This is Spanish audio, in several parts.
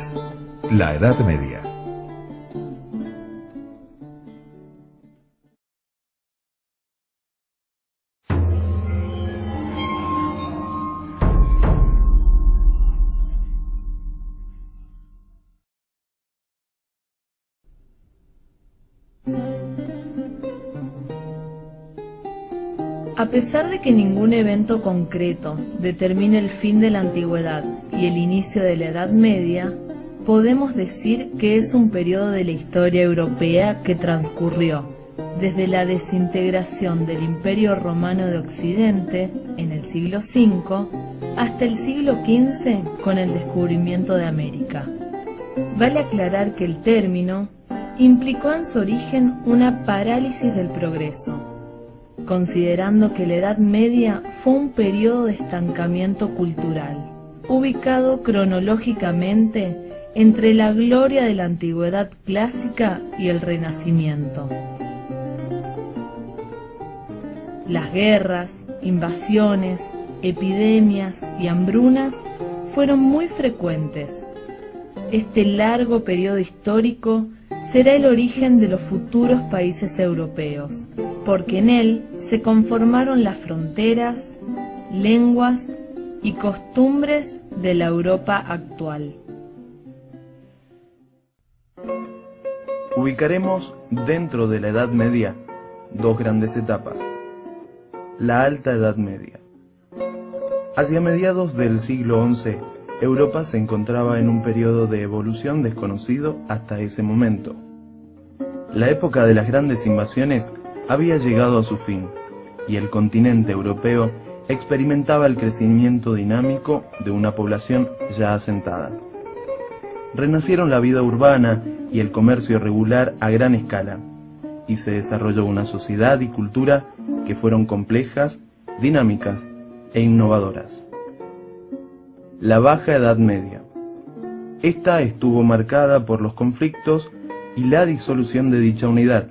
es la Edad Media. A pesar de que ningún evento concreto determine el fin de la antigüedad y el inicio de la Edad Media, podemos decir que es un periodo de la historia europea que transcurrió desde la desintegración del Imperio Romano de Occidente en el siglo V hasta el siglo XV con el descubrimiento de América. Vale aclarar que el término implicó en su origen una parálisis del progreso, considerando que la Edad Media fue un periodo de estancamiento cultural, ubicado cronológicamente entre la gloria de la antigüedad clásica y el Renacimiento. Las guerras, invasiones, epidemias y hambrunas fueron muy frecuentes. Este largo periodo histórico será el origen de los futuros países europeos, porque en él se conformaron las fronteras, lenguas y costumbres de la Europa actual. Ubicaremos dentro de la Edad Media dos grandes etapas. La Alta Edad Media. Hacia mediados del siglo XI, Europa se encontraba en un periodo de evolución desconocido hasta ese momento. La época de las grandes invasiones había llegado a su fin, y el continente europeo experimentaba el crecimiento dinámico de una población ya asentada. Renacieron la vida urbana y el comercio regular a gran escala, y se desarrolló una sociedad y cultura que fueron complejas, dinámicas e innovadoras. La Baja Edad Media. Esta estuvo marcada por los conflictos y la disolución de dicha unidad.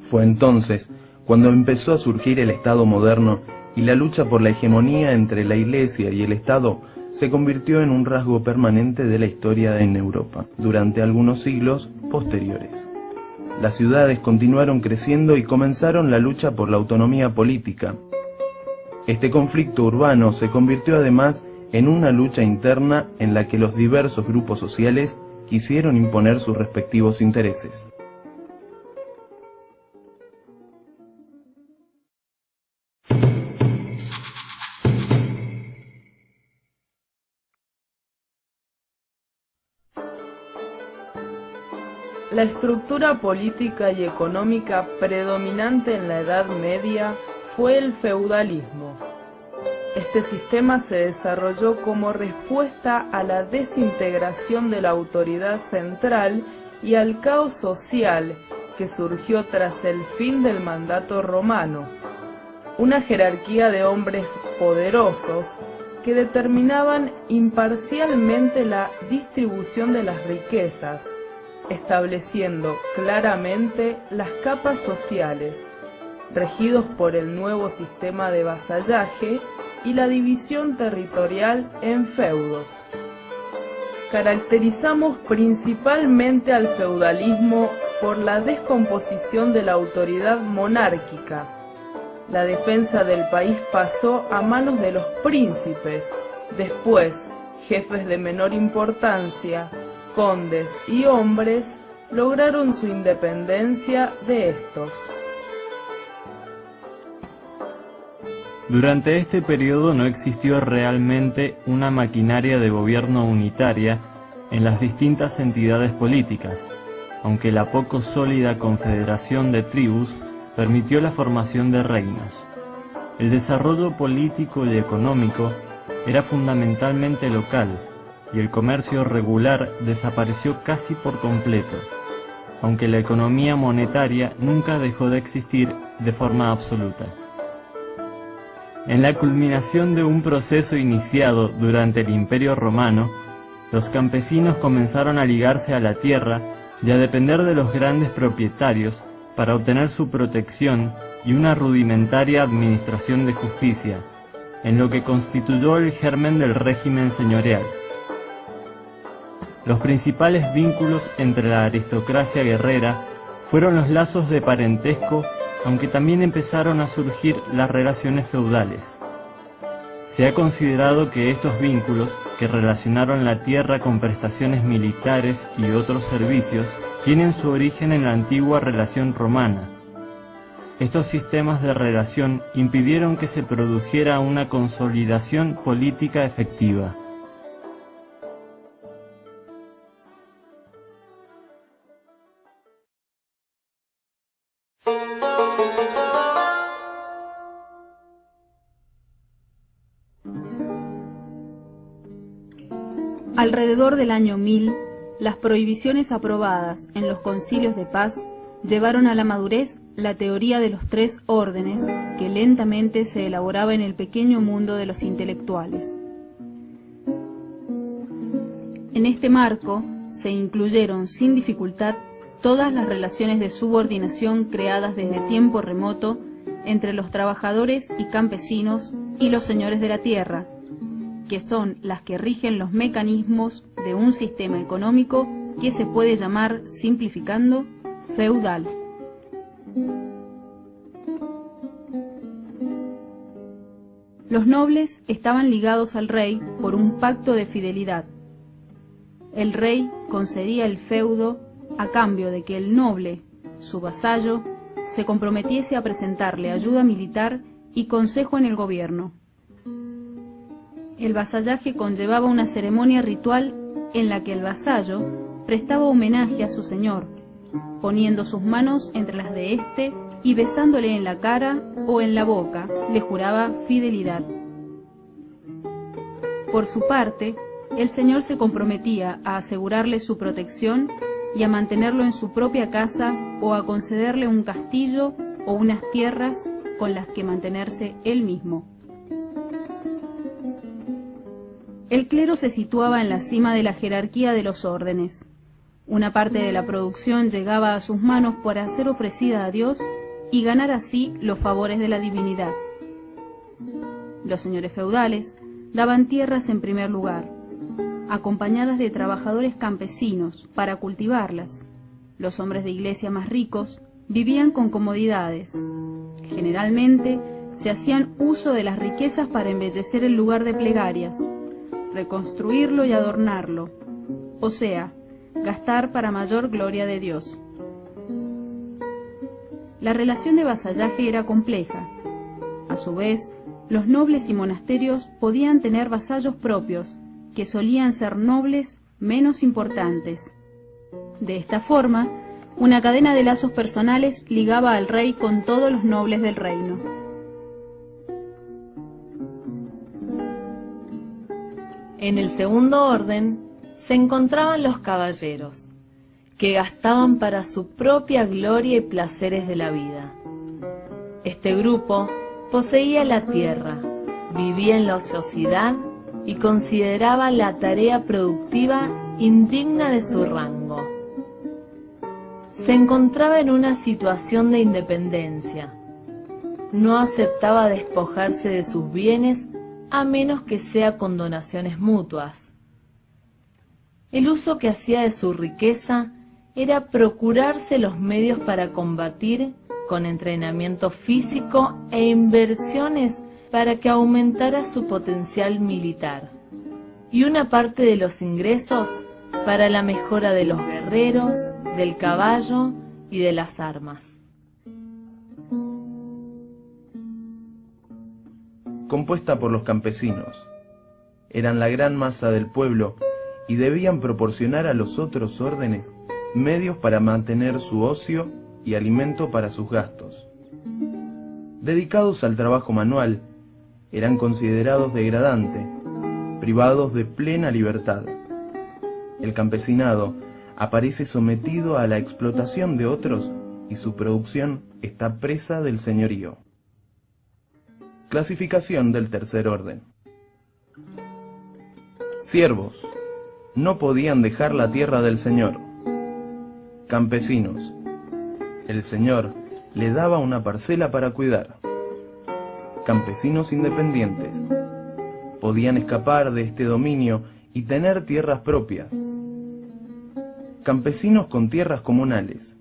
Fue entonces cuando empezó a surgir el Estado moderno y la lucha por la hegemonía entre la Iglesia y el Estado se convirtió en un rasgo permanente de la historia en Europa durante algunos siglos posteriores. Las ciudades continuaron creciendo y comenzaron la lucha por la autonomía política. Este conflicto urbano se convirtió además en una lucha interna en la que los diversos grupos sociales quisieron imponer sus respectivos intereses. La estructura política y económica predominante en la Edad Media fue el feudalismo. Este sistema se desarrolló como respuesta a la desintegración de la autoridad central y al caos social que surgió tras el fin del mandato romano. Una jerarquía de hombres poderosos que determinaban imparcialmente la distribución de las riquezas, estableciendo claramente las capas sociales, regidos por el nuevo sistema de vasallaje y la división territorial en feudos. Caracterizamos principalmente al feudalismo por la descomposición de la autoridad monárquica. La defensa del país pasó a manos de los príncipes, después jefes de menor importancia, condes y hombres lograron su independencia de estos. Durante este periodo no existió realmente una maquinaria de gobierno unitaria en las distintas entidades políticas, aunque la poco sólida confederación de tribus permitió la formación de reinos. El desarrollo político y económico era fundamentalmente local, y el comercio regular desapareció casi por completo, aunque la economía monetaria nunca dejó de existir de forma absoluta. En la culminación de un proceso iniciado durante el Imperio Romano, los campesinos comenzaron a ligarse a la tierra y a depender de los grandes propietarios para obtener su protección y una rudimentaria administración de justicia, en lo que constituyó el germen del régimen señorial. Los principales vínculos entre la aristocracia guerrera fueron los lazos de parentesco, aunque también empezaron a surgir las relaciones feudales. Se ha considerado que estos vínculos, que relacionaron la tierra con prestaciones militares y otros servicios, tienen su origen en la antigua relación romana. Estos sistemas de relación impidieron que se produjera una consolidación política efectiva. Alrededor del año 1000, las prohibiciones aprobadas en los concilios de paz llevaron a la madurez la teoría de los 3 órdenes que lentamente se elaboraba en el pequeño mundo de los intelectuales. En este marco se incluyeron sin dificultad todas las relaciones de subordinación creadas desde tiempo remoto entre los trabajadores y campesinos y los señores de la tierra, que son las que rigen los mecanismos de un sistema económico que se puede llamar, simplificando, feudal. Los nobles estaban ligados al rey por un pacto de fidelidad. El rey concedía el feudo a cambio de que el noble, su vasallo, se comprometiese a presentarle ayuda militar y consejo en el gobierno. El vasallaje conllevaba una ceremonia ritual en la que el vasallo prestaba homenaje a su señor, poniendo sus manos entre las de éste y besándole en la cara o en la boca, le juraba fidelidad. Por su parte, el señor se comprometía a asegurarle su protección y a mantenerlo en su propia casa o a concederle un castillo o unas tierras con las que mantenerse él mismo. El clero se situaba en la cima de la jerarquía de los órdenes. Una parte de la producción llegaba a sus manos para ser ofrecida a Dios y ganar así los favores de la divinidad. Los señores feudales daban tierras en primer lugar, acompañadas de trabajadores campesinos para cultivarlas. Los hombres de iglesia más ricos vivían con comodidades. Generalmente se hacían uso de las riquezas para embellecer el lugar de plegarias, reconstruirlo y adornarlo, o sea, gastar para mayor gloria de Dios. La relación de vasallaje era compleja. A su vez, los nobles y monasterios podían tener vasallos propios, que solían ser nobles menos importantes. De esta forma, una cadena de lazos personales ligaba al rey con todos los nobles del reino. En el segundo orden se encontraban los caballeros, que gastaban para su propia gloria y placeres de la vida. Este grupo poseía la tierra, vivía en la ociosidad y consideraba la tarea productiva indigna de su rango. Se encontraba en una situación de independencia. No aceptaba despojarse de sus bienes a menos que sea con donaciones mutuas. El uso que hacía de su riqueza era procurarse los medios para combatir con entrenamiento físico e inversiones para que aumentara su potencial militar, y una parte de los ingresos para la mejora de los guerreros, del caballo y de las armas. Compuesta por los campesinos, eran la gran masa del pueblo y debían proporcionar a los otros órdenes medios para mantener su ocio y alimento para sus gastos. Dedicados al trabajo manual, eran considerados degradantes, privados de plena libertad. El campesinado aparece sometido a la explotación de otros y su producción está presa del señorío. Clasificación del tercer orden. Siervos, no podían dejar la tierra del señor. Campesinos, el señor le daba una parcela para cuidar. Campesinos independientes, podían escapar de este dominio y tener tierras propias. campesinos con tierras comunales.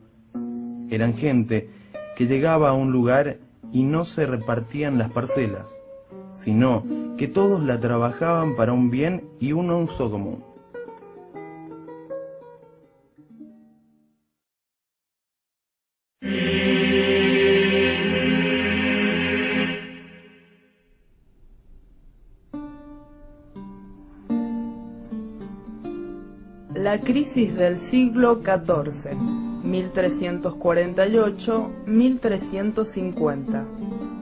Eran gente que llegaba a un lugar y no se repartían las parcelas, sino que todos la trabajaban para un bien y un uso común. La crisis del siglo XIV, 1348-1350.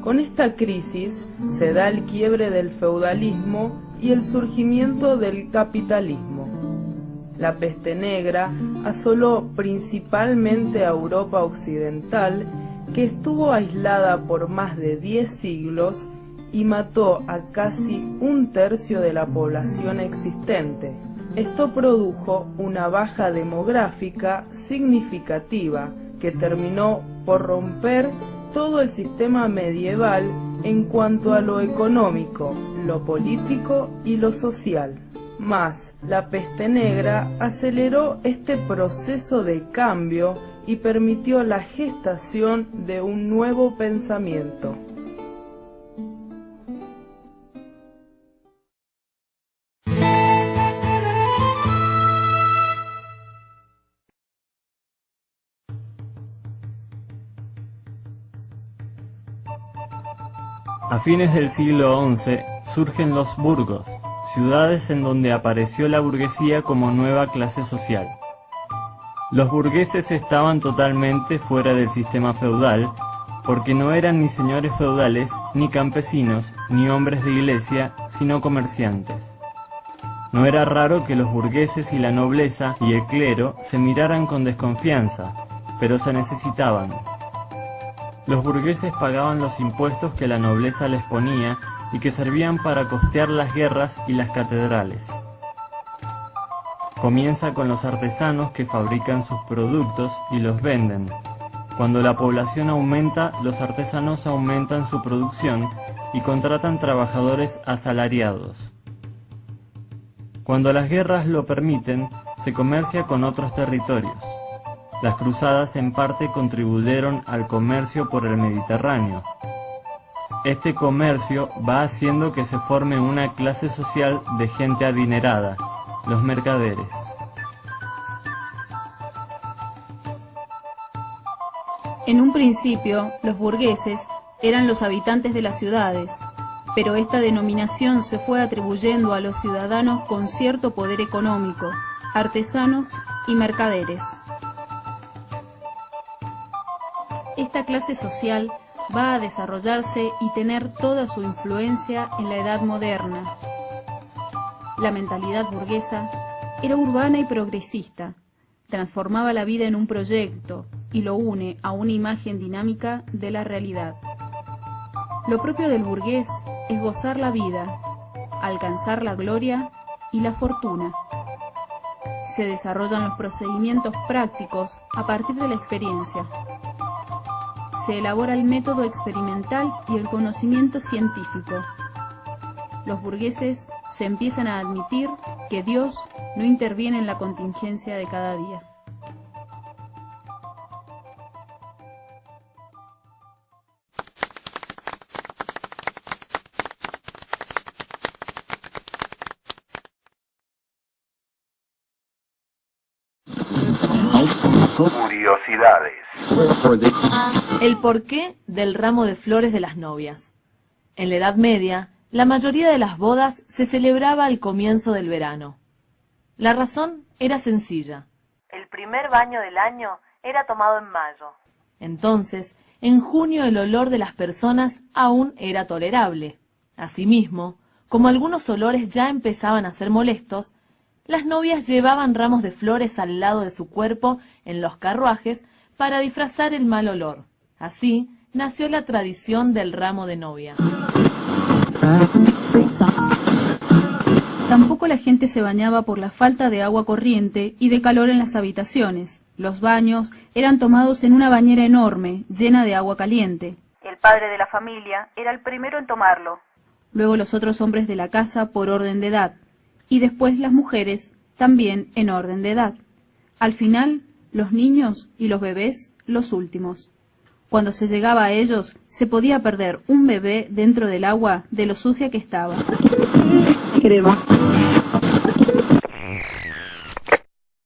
Con esta crisis se da el quiebre del feudalismo y el surgimiento del capitalismo. La peste negra asoló principalmente a Europa occidental, que estuvo aislada por más de 10 siglos y mató a casi 1/3 de la población existente. Esto produjo una baja demográfica significativa que terminó por romper todo el sistema medieval en cuanto a lo económico, lo político y lo social. Mas la peste negra aceleró este proceso de cambio y permitió la gestación de un nuevo pensamiento. A fines del siglo XI surgen los burgos, ciudades en donde apareció la burguesía como nueva clase social. Los burgueses estaban totalmente fuera del sistema feudal, porque no eran ni señores feudales, ni campesinos, ni hombres de iglesia, sino comerciantes. No era raro que los burgueses y la nobleza y el clero se miraran con desconfianza, pero se necesitaban. Los burgueses pagaban los impuestos que la nobleza les ponía y que servían para costear las guerras y las catedrales. Comienza con los artesanos que fabrican sus productos y los venden. Cuando la población aumenta, los artesanos aumentan su producción y contratan trabajadores asalariados. Cuando las guerras lo permiten, se comercia con otros territorios. Las cruzadas en parte contribuyeron al comercio por el Mediterráneo. Este comercio va haciendo que se forme una clase social de gente adinerada, los mercaderes. En un principio, los burgueses eran los habitantes de las ciudades, pero esta denominación se fue atribuyendo a los ciudadanos con cierto poder económico, artesanos y mercaderes. Esta clase social va a desarrollarse y tener toda su influencia en la edad moderna. La mentalidad burguesa era urbana y progresista, transformaba la vida en un proyecto y lo une a una imagen dinámica de la realidad. Lo propio del burgués es gozar la vida, alcanzar la gloria y la fortuna. Se desarrollan los procedimientos prácticos a partir de la experiencia. Se elabora el método experimental y el conocimiento científico. Los burgueses se empiezan a admitir que Dios no interviene en la contingencia de cada día. Curiosidades. El porqué del ramo de flores de las novias. En la Edad Media, la mayoría de las bodas se celebraba al comienzo del verano. La razón era sencilla. El primer baño del año era tomado en mayo. Entonces, en junio el olor de las personas aún era tolerable. Asimismo, como algunos olores ya empezaban a ser molestos, las novias llevaban ramos de flores al lado de su cuerpo en los carruajes para disfrazar el mal olor. Así nació la tradición del ramo de novia. Tampoco la gente se bañaba por la falta de agua corriente y de calor en las habitaciones. Los baños eran tomados en una bañera enorme, llena de agua caliente. El padre de la familia era el primero en tomarlo. Luego los otros hombres de la casa por orden de edad, y después las mujeres también en orden de edad. Al final, los niños y los bebés los últimos. Cuando se llegaba a ellos, se podía perder un bebé dentro del agua de lo sucia que estaba. Crema.